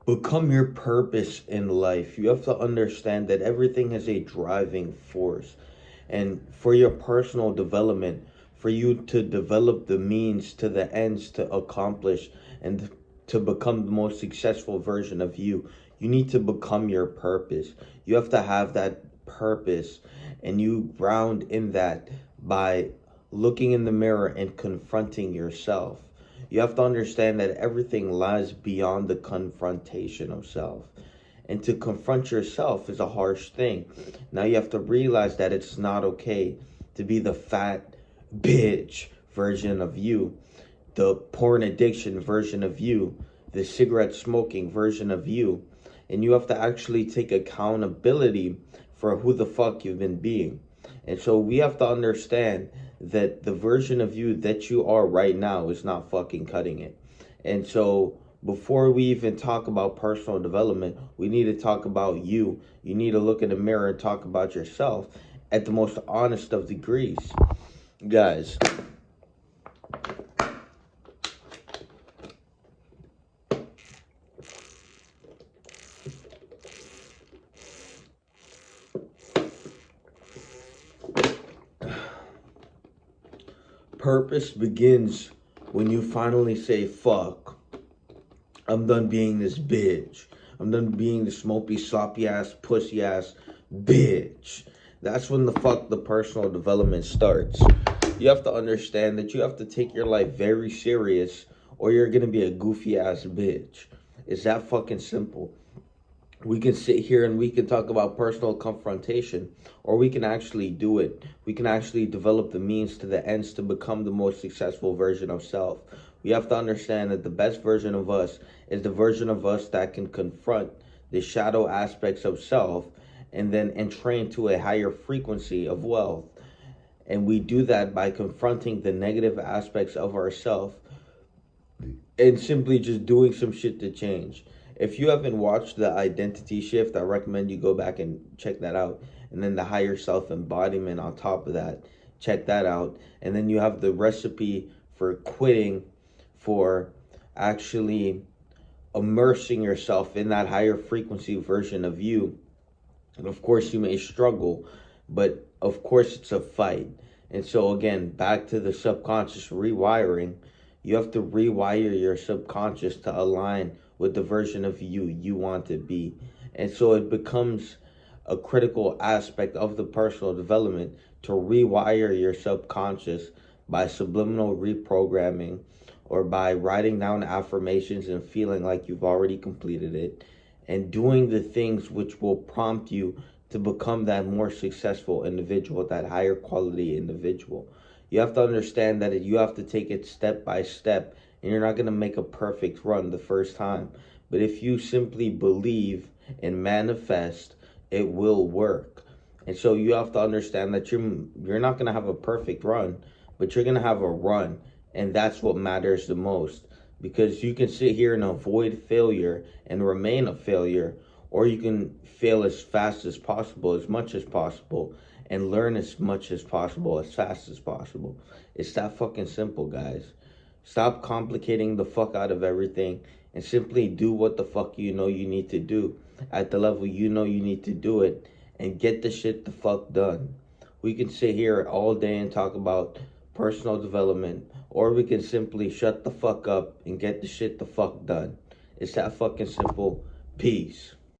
Become your purpose in life. You have to understand that everything has a driving force. And for your personal development, for you to develop the means to the ends to accomplish and to become the most successful version of you, you need to become your purpose. You have to have that purpose, and you ground in that by looking in the mirror and confronting yourself. You have to understand that everything lies beyond the confrontation of self. And to confront yourself is a harsh thing. Now you have to realize that it's not okay to be the fat bitch version of you, the porn addiction version of you, the cigarette smoking version of you. And you have to actually take accountability for who the fuck you've been being. And so we have to understand that the version of you that you are right now is not fucking cutting it. And so before we even talk about personal development, we need to talk about you. You need to look in the mirror and talk about yourself at the most honest of degrees. Guys, purpose begins when you finally say, fuck, I'm done being this bitch. I'm done being this mopey, sloppy ass, pussy ass bitch. That's when the personal development starts. You have to understand that you have to take your life very serious, or you're gonna be a goofy ass bitch. It's that fucking simple. We can sit here and we can talk about personal confrontation, or we can actually do it. We can actually develop the means to the ends to become the most successful version of self. We have to understand that the best version of us is the version of us that can confront the shadow aspects of self and then entrain to a higher frequency of wealth. And we do that by confronting the negative aspects of ourself and simply just doing some shit to change. If you haven't watched the Identity Shift, I recommend you go back and check that out. And then the Higher Self Embodiment on top of that, check that out. And then you have the recipe for quitting, for actually immersing yourself in that higher frequency version of you. And of course you may struggle, but of course it's a fight. And so again, back to the subconscious rewiring, you have to rewire your subconscious to align with the version of you you want to be. And so it becomes a critical aspect of the personal development to rewire your subconscious by subliminal reprogramming, or by writing down affirmations and feeling like you've already completed it, and doing the things which will prompt you to become that more successful individual, that higher quality individual. You have to understand that you have to take it step by step, and you're not going to make a perfect run the first time. But if you simply believe and manifest, it will work. And so you have to understand that you're not going to have a perfect run, but you're going to have a run. And that's what matters the most, because you can sit here and avoid failure and remain a failure, or you can fail as fast as possible, as much as possible, and learn as much as possible, as fast as possible. It's that fucking simple, guys. Stop complicating the fuck out of everything and simply do what the fuck you know you need to do at the level you know you need to do it, and get the shit the fuck done. We can sit here all day and talk about personal development, or we can simply shut the fuck up and get the shit the fuck done. It's that fucking simple. Peace.